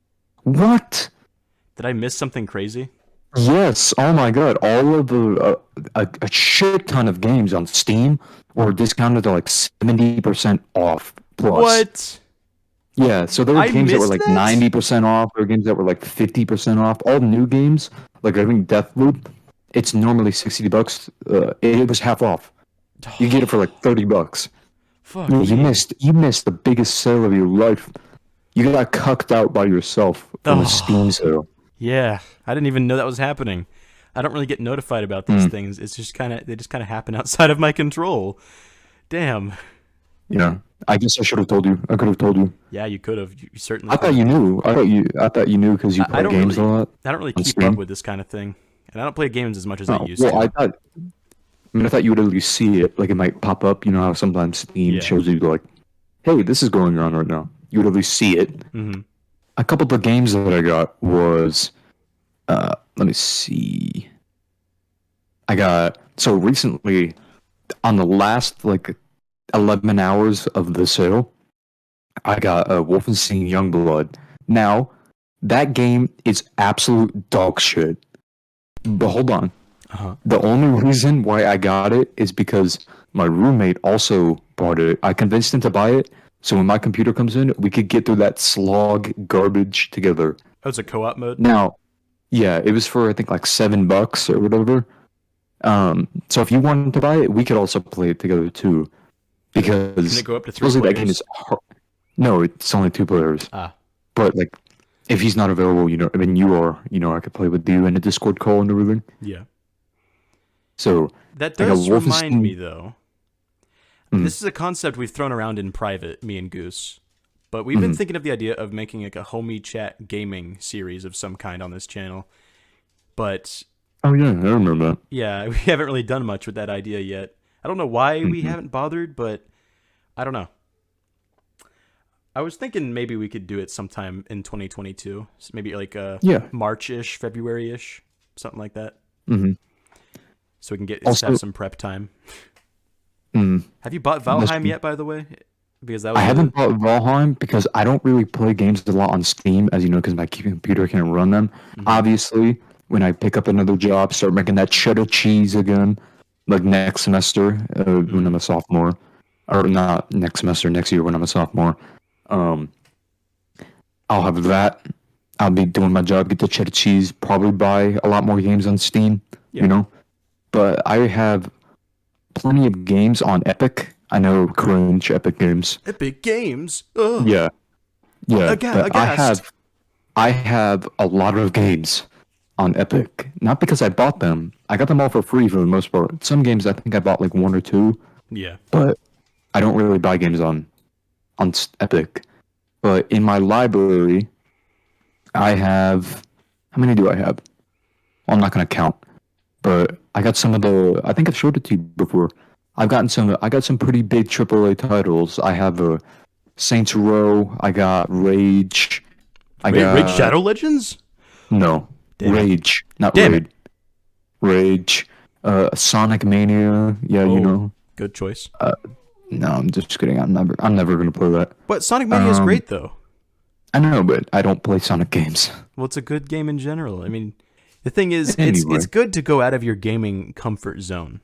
S1: What?
S2: did I miss something crazy?
S1: Yes. Oh my God! All of the a shit ton of games on Steam were discounted to like 70% off plus.
S2: What?
S1: Yeah, so there were
S2: I
S1: games that were
S2: missed
S1: like
S2: that?
S1: 90% off. There were games that were like 50% off. All new games, like I think Deathloop, it's normally $60. It was half off. You get it for like $30.
S2: Fuck
S1: Yeah,
S2: me.
S1: you missed the biggest sale of your life. You got cucked out by yourself from a Steam
S2: Oh,
S1: sale.
S2: yeah. I didn't even know that was happening. I don't really get notified about these
S1: Hmm.
S2: things. It's just they just kind of happen outside of my control. Damn.
S1: Yeah, I guess I should have told you. I could have told you.
S2: Yeah, you could have. You certainly
S1: I
S2: could
S1: thought
S2: have.
S1: you knew. I thought you knew because you
S2: I
S1: play
S2: don't
S1: games a
S2: really
S1: lot
S2: I don't really
S1: on
S2: keep up
S1: Steam.
S2: with this kind of thing. And I don't play games as much as I
S1: Oh,
S2: used
S1: well,
S2: to.
S1: I thought you would at least see it. Like it might pop up. You know how sometimes Steam
S2: Yeah.
S1: shows you like, "Hey, this is going on right now." You would at least see it.
S2: Mhm.
S1: A couple of the games that I got was, let me see. I got so recently on the last like 11 hours of the sale, I got Wolfenstein Youngblood. Now, that game is absolute dog shit. But hold on.
S2: Uh-huh.
S1: The only reason why I got it is because my roommate also bought it. I convinced him to buy it, so when my computer comes in, we could get through that slog garbage together.
S2: Oh, it's a co-op mode?
S1: Now, yeah, it was for I think like $7 or whatever. So if you wanted to buy it, we could also play it together too,
S2: Can
S1: because
S2: it go up to 3
S1: supposedly that game
S2: players?
S1: is hard. No, it's only two players.
S2: Ah,
S1: But like, if he's not available, I mean, you are, I could play with you in a Discord call and everything.
S2: yeah.
S1: So
S2: That
S1: I got
S2: does remind me
S1: Wolfenstein.
S2: though.
S1: Mm,
S2: This is a concept we've thrown around in private, me and Goose. But we've been
S1: mm.
S2: thinking of the idea of making like a homie chat gaming series of some kind on this channel. But
S1: Oh yeah, I remember that.
S2: yeah, we haven't really done much with that idea yet. I don't know why we
S1: Hmm.
S2: haven't bothered, but I don't know. I was thinking maybe we could do it sometime in 2022. So maybe like
S1: Yeah.
S2: March-ish, February-ish, something like that.
S1: hmm
S2: so we can get
S1: Also,
S2: have some prep time.
S1: mm,
S2: Have you bought
S1: that's
S2: Valheim
S1: true.
S2: yet, by the way? Because that
S1: I
S2: was
S1: haven't
S2: a
S1: bought Valheim because I don't really play games a lot on Steam, as you know, because my computer can't run them.
S2: mhm,
S1: Obviously, when I pick up another job, start making that cheddar cheese again, like next semester when I'm
S2: mhm.
S1: a sophomore, or not next semester, next year when I'm a sophomore, um, I'll have that. I'll be doing my job, get the cheddar cheese, probably buy a lot more games on Steam,
S2: Yeah.
S1: you know. But I have plenty of games on Epic. I know, cringe, Epic Games.
S2: Epic Games. Ugh.
S1: Yeah, yeah, but
S2: Aghast.
S1: I have a lot of games on Epic. Not because I bought them. I got them all for free for the most part. Some games I think I bought like one or two,
S2: Yeah.
S1: but I don't really buy games on Epic. But in my library, I have how many do I have? Well, I'm not gonna count, but I got some of the. I think I've showed it to you before. I've gotten some. I got some pretty big AAA titles. I have a Saints Row. I got Rage. I
S2: Raid
S1: got
S2: Shadow Legends?
S1: no
S2: Damn it.
S1: Rage, not
S2: Damn it.
S1: Raid. Rage. Sonic Mania. Yeah, you
S2: Oh,
S1: know.
S2: good choice.
S1: Uh, no, I'm just kidding. I'm never gonna play that.
S2: But Sonic Mania is
S1: Um,
S2: great though.
S1: I know, but I don't play Sonic games.
S2: Well, it's a good game in general. I mean, the thing is, it's
S1: Anyway,
S2: good to go out of your gaming comfort zone.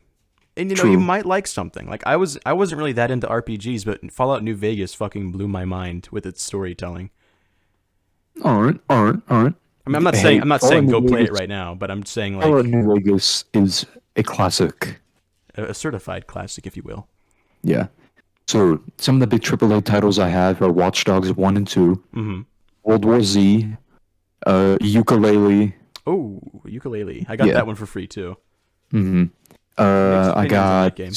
S2: And you
S1: true.
S2: might like something. Like I wasn't really that into RPGs, but Fallout New Vegas fucking blew my mind with its storytelling.
S1: All right, all right, all right.
S2: I mean,
S1: Hey,
S2: I'm not
S1: Fallout
S2: saying go
S1: New
S2: play it
S1: Vegas.
S2: right now, but I'm saying
S1: Fallout
S2: like
S1: New Vegas is a classic.
S2: a certified classic, if you will.
S1: Yeah. So some of the big AAA titles I have are Watch Dogs 1 and 2,
S2: Mm-hmm.
S1: World War Z, Ukulele.
S2: Oh, ukulele. I got
S1: Yeah.
S2: that one for free too.
S1: hmm
S2: Mixed
S1: I
S2: opinions on that
S1: got.
S2: game.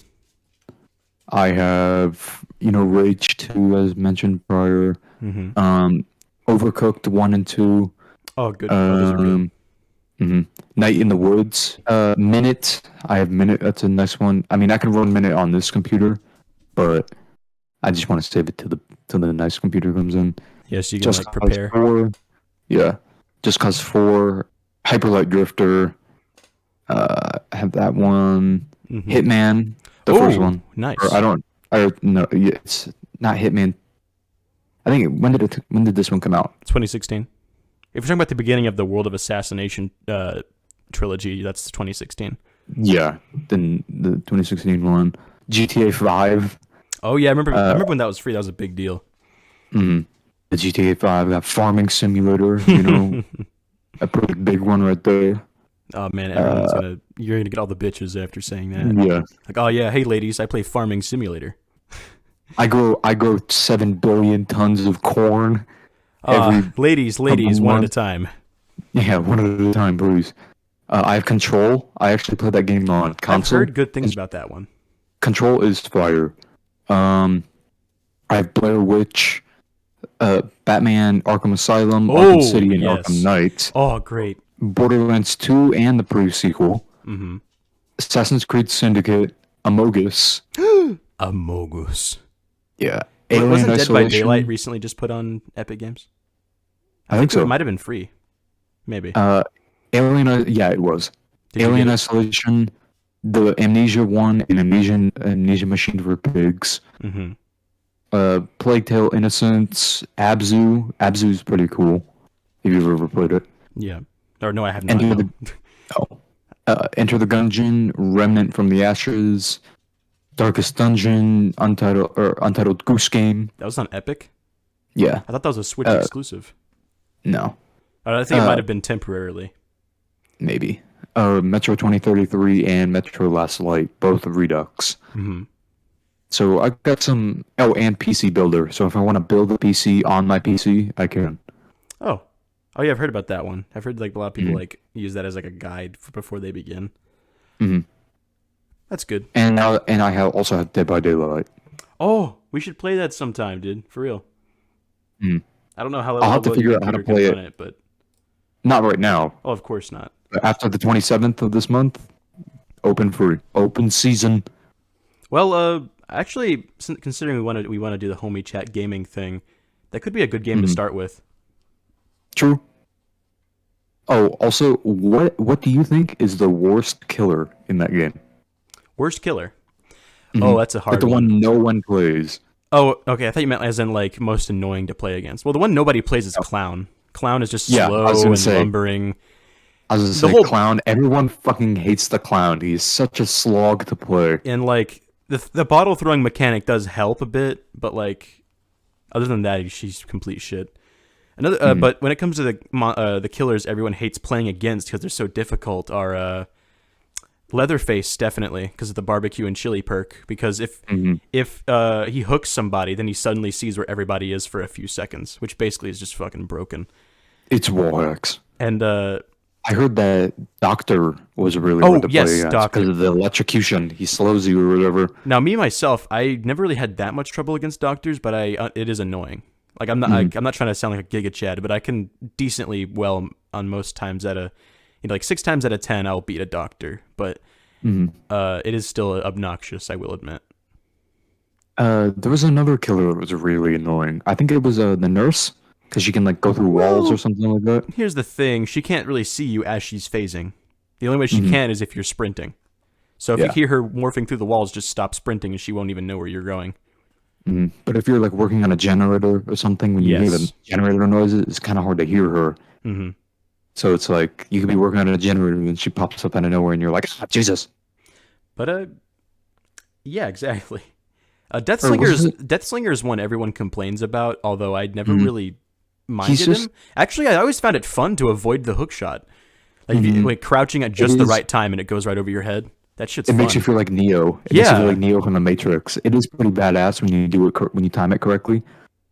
S1: I have Rage 2 as mentioned prior.
S2: Mm-hmm.
S1: Um, Overcooked 1 and 2.
S2: Oh, good. Oh, those are good.
S1: Um, mhm. Night in the Woods. Minute. I have Minute. That's a nice one. I mean, I can run Minute on this computer, but I just want to save it till the nice computer comes in.
S2: Yes, you can
S1: Just
S2: like
S1: Cause
S2: prepare.
S1: 4. Yeah. Just Cause 4. Hyperlight Drifter. I have that one.
S2: Mm-hmm.
S1: Hitman. The first
S2: Oh,
S1: one. Or
S2: nice.
S1: I don't. I no. Yeah, it's not Hitman. I think when did this one come out?
S2: 2016. If you're talking about the beginning of the World of Assassination trilogy, that's 2016.
S1: Yeah. Then the 2016 one. GTA 5.
S2: Oh yeah, I
S1: Uh,
S2: remember when that was free. That was a big deal.
S1: mhm. The GTA 5 got Farming Simulator. A pretty big one right there.
S2: Oh man,
S1: Uh,
S2: you're gonna get all the bitches after saying that.
S1: yeah.
S2: Like, oh yeah, hey ladies, I play Farming Simulator.
S1: I grow 7 billion tons of corn every
S2: Ladies, one at a
S1: month.
S2: time.
S1: Yeah, one at a time, please. I have Control. I actually played that game on
S2: I've
S1: console.
S2: heard good things about that one.
S1: Control is fire. Um, I have Blair Witch, Batman, Arkham Asylum, Arkham
S2: Oh
S1: City, and Arkham
S2: yes.
S1: Knight.
S2: Oh great.
S1: Borderlands 2 and the pre-sequel.
S2: Mm-hmm.
S1: Assassin's Creed Syndicate, Amogus.
S2: Amogus.
S1: Yeah. Alien
S2: Wasn't Dead by
S1: Isolation.
S2: Daylight recently just put on Epic Games?
S1: I think
S2: It
S1: so.
S2: might have been free. Maybe.
S1: Yeah, it was.
S2: Did you
S1: Alien
S2: get it?
S1: Isolation, the Amnesia one, and Amnesia Machine for Pigs.
S2: Mm-hmm.
S1: Plague Tale Innocence, Abzu. Abzu's pretty cool. If you've ever played it.
S2: Yeah. Or no, I have not.
S1: Enter
S2: No.
S1: the Enter the Gungeon, Remnant from the Ashes, Darkest Dungeon, Untitled Goose Game.
S2: That was on Epic?
S1: Yeah.
S2: I thought that was a Switch
S1: Uh,
S2: exclusive.
S1: No.
S2: I think it might
S1: Uh,
S2: have been temporarily.
S1: maybe. Metro 2033 and Metro Last Light, both Redux.
S2: Mm-hmm.
S1: So I got some. Oh, and PC Builder. So if I want to build a PC on my PC, I can.
S2: Oh. Oh yeah, I've heard about that one. I've heard like a lot of people
S1: Mhm.
S2: like use that as like a guide before they begin.
S1: hmm
S2: That's good.
S1: And I also have Dead by Daylight.
S2: Oh, we should play that sometime, dude. For real.
S1: Mhm.
S2: I don't know
S1: I'll
S2: how
S1: have to
S2: well your
S1: figure out how to
S2: computer can
S1: play
S2: run
S1: it.
S2: it, but
S1: Not right now.
S2: oh, of course not.
S1: But after the 27th of this month, open free, open season.
S2: Well, actually, considering we want to do the homie chat gaming thing, that could be a good game to
S1: Mhm.
S2: start with.
S1: True. Oh, also, what do you think is the worst killer in that game?
S2: Worst killer.
S1: Hmm.
S2: Oh, that's a
S1: Like
S2: hard
S1: the
S2: one.
S1: one no one plays.
S2: Oh, okay. I thought you meant as in like most annoying to play against. Well, the one nobody plays is Clown. Clown is just
S1: Yeah, I was
S2: slow
S1: gonna
S2: and
S1: say.
S2: lumbering.
S1: I was gonna
S2: The
S1: say
S2: whole
S1: clown. Everyone fucking hates the clown. He's such a slog to play.
S2: and like the bottle throwing mechanic does help a bit, but like other than that, she's complete shit. Another,
S1: Hmm.
S2: but when it comes to the killers, everyone hates playing against because they're so difficult. Are Leatherface definitely because of the barbecue and chili perk. Because
S1: Hmm.
S2: if he hooks somebody, then he suddenly sees where everybody is for a few seconds, which basically is just fucking broken.
S1: It's wall hacks.
S2: And
S1: I heard that Doctor was really hard
S2: oh
S1: to play
S2: yes,
S1: against because
S2: Doctor.
S1: of the electrocution. He slows you or whatever.
S2: Now me myself, I never really had that much trouble against doctors, but I it is annoying. Like
S1: Hmm.
S2: I'm not trying to sound like a Giga Chad, but I can decently well on most times at a like 6 times out of 10 I'll beat a doctor, but
S1: Hmm.
S2: it is still obnoxious, I will admit.
S1: There was another killer that was really annoying. I think it was the nurse because she can like go through walls or
S2: Well,
S1: something like that.
S2: here's the thing: she can't really see you as she's phasing. The only way she
S1: Hmm.
S2: can is if you're sprinting. So if you
S1: Yeah.
S2: hear her morphing through the walls, just stop sprinting, and she won't even know where you're going.
S1: Hmm. But if you're like working on a generator or something, when you hear the
S2: Yes.
S1: generator noises, it's kind of hard to hear her.
S2: Mm-hmm.
S1: So it's like you could be working on a generator and she pops up out of nowhere, and you're like, ah, Jesus.
S2: But yeah, exactly.
S1: Or was it?
S2: Deathslinger is one everyone complains about, although I'd never
S1: Mhm.
S2: really
S1: He's
S2: minded
S1: just.
S2: him. Actually, I always found it fun to avoid the hook shot, like if you,
S1: Mhm.
S2: like crouching at
S1: It
S2: just the
S1: is.
S2: right time and it goes right over your head. That shit's
S1: It makes you
S2: fun.
S1: feel like Neo. It makes you feel like
S2: Yeah,
S1: Neo from the Matrix. It is pretty badass when you do it when you time it correctly.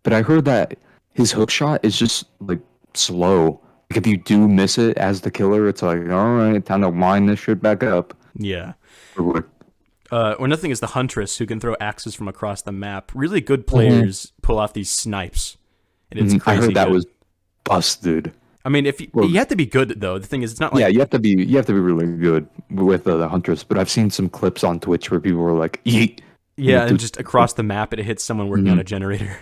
S1: But I heard that his hook shot is just like slow. Like if you do miss it as the killer, it's like, all right, time to wind this shit back up.
S2: yeah.
S1: Or what?
S2: Or nothing is the Huntress who can throw axes from across the map. Really good
S1: Mhm.
S2: players pull off these snipes, and it's
S1: Mhm. I
S2: crazy
S1: heard that
S2: good.
S1: was busted.
S2: I mean, if
S1: Or
S2: you have to be good though. The thing is, it's not
S1: yeah,
S2: like
S1: you have to be really good with the Huntress. But I've seen some clips on Twitch where people were like, yeet. And
S2: yeah,
S1: it
S2: and
S1: just,
S2: just across the map it hits someone working on
S1: mhm.
S2: a generator.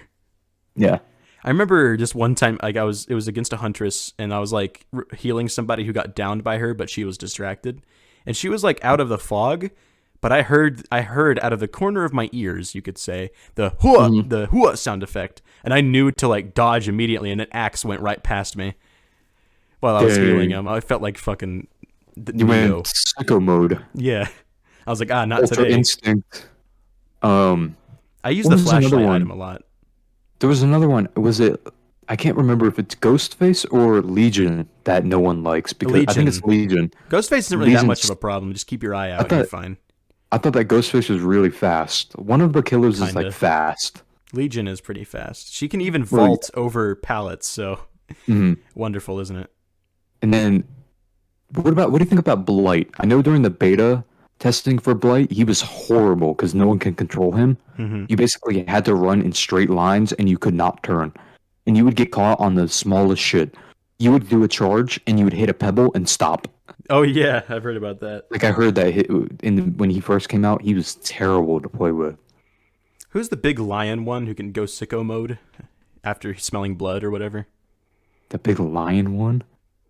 S1: Yeah.
S2: I remember just one time, like it was against a huntress, and I was like healing somebody who got downed by her, but she was distracted, and she was like out of the fog, but I heard out of the corner of my ears, you could say,
S1: Mhm.
S2: the hua sound effect, and I knew to like dodge immediately, and an axe went right past me while I was healing
S1: Dang.
S2: him. I felt like fucking
S1: You went
S2: Neo.
S1: psycho mode.
S2: Yeah, I was like, ah, not
S1: Ultra
S2: today.
S1: Instinct. Um,
S2: I use
S1: what
S2: the
S1: was another
S2: flashlight item
S1: one?
S2: a lot.
S1: There was another one. Was it? I can't remember if it's Ghostface or Legion that no one likes because I think it's
S2: Legion.
S1: Legion.
S2: Ghostface isn't really that much of
S1: Legion's.
S2: a problem. Just keep your eye
S1: I
S2: out, and you're
S1: thought
S2: fine.
S1: I thought that Ghostface was really fast. One of the killers is like
S2: Kinda.
S1: fast.
S2: Legion is pretty fast. She can even
S1: Well,
S2: vault over pallets, so
S1: mhm.
S2: wonderful, isn't it?
S1: And then what do you think about Blight? I know during the beta testing for Blight, he was horrible because no one can control him.
S2: Mm-hmm.
S1: You basically had to run in straight lines and you could not turn. And you would get caught on the smallest shit. You would do a charge and you would hit a pebble and stop.
S2: Oh yeah, I've heard about that.
S1: Like I heard that when he first came out, he was terrible to play with.
S2: Who's the big lion one who can go sicko mode after smelling blood or whatever?
S1: The big lion one.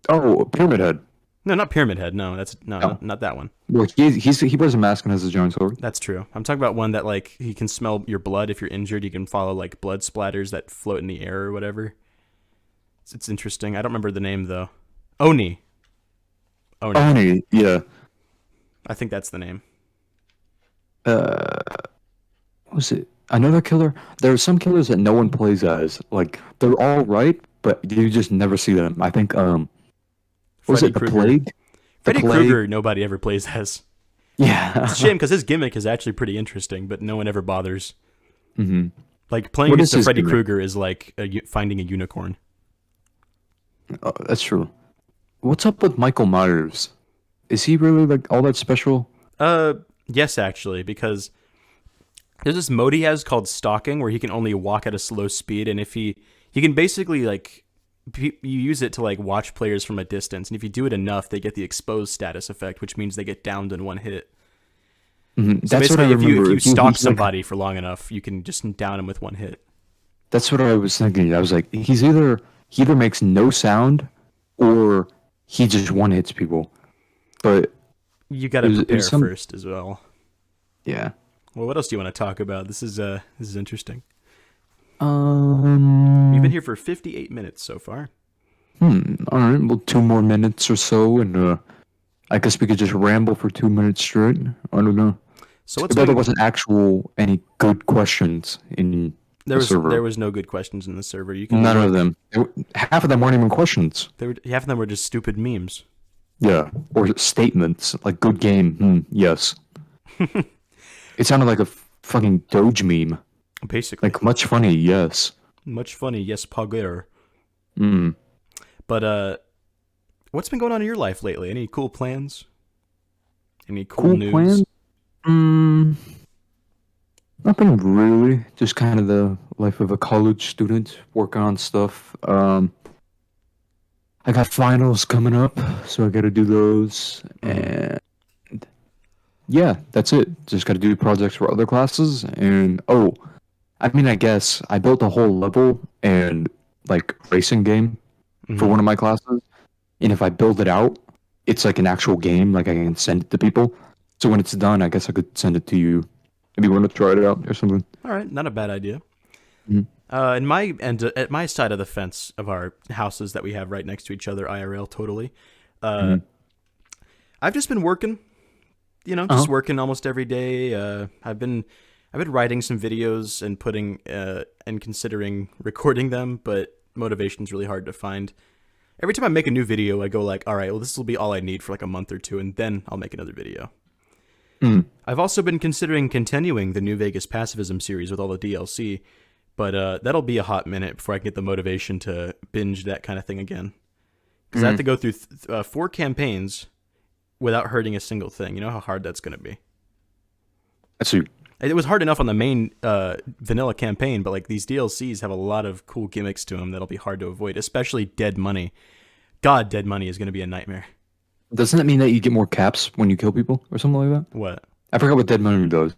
S1: Oh, Pyramid Head.
S2: No, not Pyramid Head. No, that's no,
S1: No,
S2: not that one.
S1: well, he wears a mask and has a giant sword.
S2: That's true. I'm talking about one that like he can smell your blood if you're injured. You can follow like blood splatters that float in the air or whatever. It's interesting. I don't remember the name though. Oni. Oni.
S1: Oni, yeah.
S2: I think that's the name.
S1: Uh, what was it? Another killer? There are some killers that no one plays as. Like they're all right, but you just never see them. I think what was
S2: Freddy
S1: it? The
S2: Krueger.
S1: plague? The
S2: Freddy
S1: plague?
S2: Krueger. Nobody ever plays as.
S1: Yeah.
S2: It's a shame because his gimmick is actually pretty interesting, but no one ever bothers.
S1: Hmm.
S2: Like playing
S1: What
S2: against
S1: is
S2: a
S1: his
S2: Freddy
S1: gimmick?
S2: Krueger is like finding a unicorn.
S1: Oh, that's true. What's up with Michael Myers? Is he really like all that special?
S2: Yes, actually, because there's this mode he has called stalking where he can only walk at a slow speed, and if he can basically like you use it to like watch players from a distance, and if you do it enough, they get the exposed status effect, which means they get downed in one hit.
S1: Hmm.
S2: So
S1: That's what I
S2: basically, if
S1: remember.
S2: you stalk
S1: He's like,
S2: somebody for long enough, you can just down him with one hit.
S1: that's what I was thinking. I was like, he either makes no sound, or he just one hits people. But
S2: You got
S1: it
S2: to
S1: was, it
S2: prepare
S1: was some,
S2: first as well.
S1: yeah.
S2: Well, what else do you want to talk about? This is interesting. We've been
S1: Um,
S2: here for 58 minutes so far.
S1: all right, well, 2 more minutes or so, and I guess we could just ramble for 2 minutes straight. I don't know.
S2: So
S1: Too
S2: what's
S1: bad there
S2: been
S1: wasn't actual any good questions in
S2: there
S1: the
S2: was
S1: server.
S2: there was no good questions in the server. You can
S1: None of
S2: look.
S1: them. Half of them weren't even questions.
S2: Half of them were just stupid memes.
S1: Yeah, or statements like "good game." Yes. It sounded like a fucking Doge meme.
S2: Basically,
S1: Like much funny. Yes.
S2: much funny. Yes, Paguer.
S1: Hmm.
S2: But what's been going on in your life lately? Any cool plans? Any cool
S1: Cool
S2: news?
S1: plan? Hmm. Nothing really. Just kind of the life of a college student, working on stuff. I got finals coming up, so I got to do those.
S2: Mm-hmm.
S1: And yeah, that's it. Just got to do projects for other classes. And oh, I mean, I guess I built a whole level and like racing game for
S2: Mm-hmm.
S1: one of my classes. And if I build it out, it's like an actual game. Like I can send it to people. So when it's done, I guess I could send it to you. Maybe you want to try it out or something.
S2: All right, not a bad idea.
S1: Mhm.
S2: In my and at my side of the fence of our houses that we have right next to each other, IRL, totally. Uh,
S1: Mhm.
S2: I've just been working.
S1: Uh-huh.
S2: Just working almost every day. I've been writing some videos and putting and considering recording them, but motivation's really hard to find. Every time I make a new video, I go like, all right, well, this will be all I need for like a month or two, and then I'll make another video.
S1: Mhm.
S2: I've also been considering continuing the New Vegas Pacifism series with all the DLC, but that'll be a hot minute before I can get the motivation to binge that kind of thing again. Because I have
S1: Mhm.
S2: to go through 4 campaigns without hurting a single thing. You know how hard that's going to be.
S1: I see.
S2: It was hard enough on the main vanilla campaign, but like these DLCs have a lot of cool gimmicks to them that'll be hard to avoid, especially Dead Money. God, Dead Money is going to be a nightmare.
S1: Doesn't that mean that you get more caps when you kill people or something like that?
S2: What?
S1: I forgot what Dead Money does.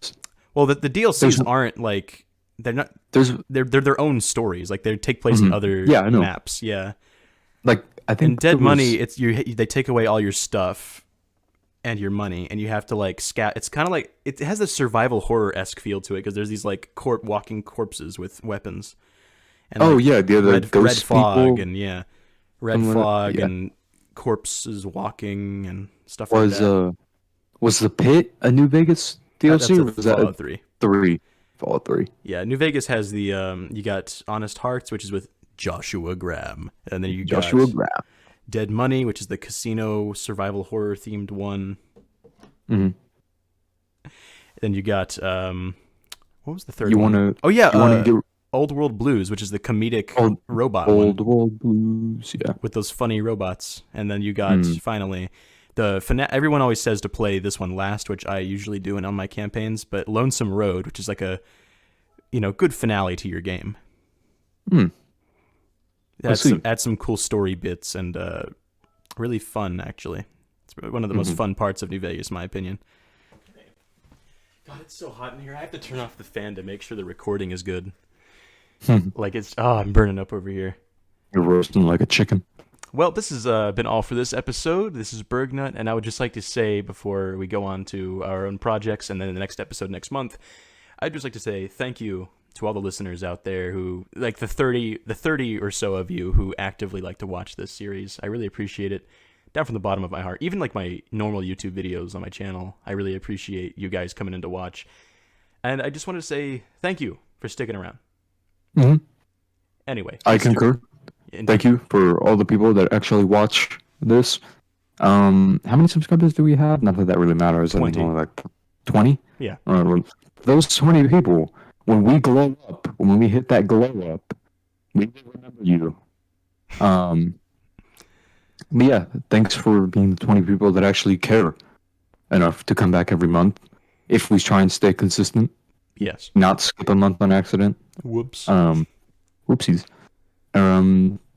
S2: Well, the
S1: There's
S2: DLCs aren't like they're not
S1: there's
S2: they're their own stories. Like they take place in
S1: mhm.
S2: other
S1: Yeah, I know.
S2: maps. Yeah.
S1: Like I
S2: In
S1: think there
S2: Dead Money,
S1: was
S2: it's they take away all your stuff and your money, and you have to like scat. It's kind of like it has this survival horror esque feel to it because there's these like walking corpses with weapons and
S1: oh
S2: like
S1: yeah, the other
S2: red
S1: ghost
S2: fog
S1: people.
S2: and yeah, red
S1: Something like that.
S2: fog
S1: Yeah.
S2: and corpses walking and stuff like
S1: Was
S2: that.
S1: was the pit a New Vegas
S2: That's
S1: DLC
S2: a
S1: or was that a
S2: Fallout 3.
S1: three? Fallout 3.
S2: Yeah, New Vegas has the you got Honest Hearts, which is with Joshua Graham, and then you
S1: Joshua
S2: got
S1: Graf.
S2: Dead Money, which is the casino survival horror themed one.
S1: Hmm.
S2: Then you got what was the third
S1: You
S2: one?
S1: wanna
S2: Oh yeah,
S1: you wanna get
S2: Old World Blues, which is the comedic
S1: old
S2: robot one
S1: old world blues? Yeah.
S2: with those funny robots. And then you got
S1: Mm.
S2: finally the everyone always says to play this one last, which I usually do on my campaigns, but Lonesome Road, which is like a good finale to your game.
S1: Mm. I see.
S2: Add some cool story bits and really fun actually. It's one of the most
S1: Mhm.
S2: fun parts of New Vegas, in my opinion. God, it's so hot in here. I have to turn off the fan to make sure the recording is good. Like I'm burning up over here.
S1: You're roasting like a chicken.
S2: Well, this has been all for this episode. This is Bergnut, and I would just like to say before we go on to our own projects and then in the next episode next month, I'd just like to say thank you to all the listeners out there who like the 30 or so of you who actively like to watch this series. I really appreciate it. Down from the bottom of my heart. Even like my normal YouTube videos on my channel, I really appreciate you guys coming in to watch. And I just wanted to say thank you for sticking around.
S1: Hmm.
S2: Anyway,
S1: I
S2: Mr.
S1: concur. Thank you for all the people that actually watch this. How many subscribers do we have? Not that that really matters. I think
S2: 20.
S1: only like 20.
S2: Yeah.
S1: Well, those 20 people, when we glow up, when we hit that glow up, we will remember you. But yeah, thanks for being the 20 people that actually care enough to come back every month. If we try and stay consistent,
S2: Yes.
S1: not skip a month on accident.
S2: Whoops.
S1: Whoopsies.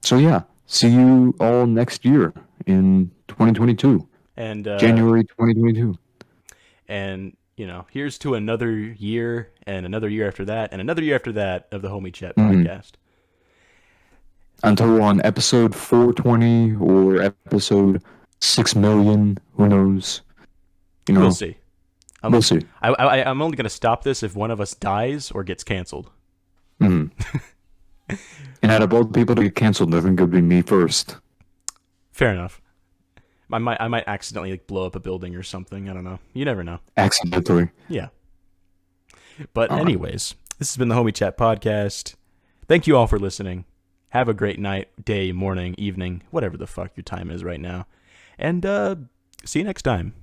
S1: So yeah, see you all next year in 2022,
S2: And
S1: January 2022.
S2: and here's to another year and another year after that and another year after that of the Homie Chat
S1: Mhm.
S2: podcast.
S1: until we're on episode 420 or episode 6 million. Who knows? You know,
S2: We'll see.
S1: we'll see.
S2: I'm only going to stop this if one of us dies or gets canceled.
S1: Mm. And out of all the people to get canceled, I think it would be me first.
S2: Fair enough. I might accidentally like blow up a building or something. I don't know. You never know.
S1: Accidentally.
S2: Yeah. But
S1: All right.
S2: anyways, this has been the Homie Chat Podcast. Thank you all for listening. Have a great night, day, morning, evening, whatever the fuck your time is right now. And see you next time.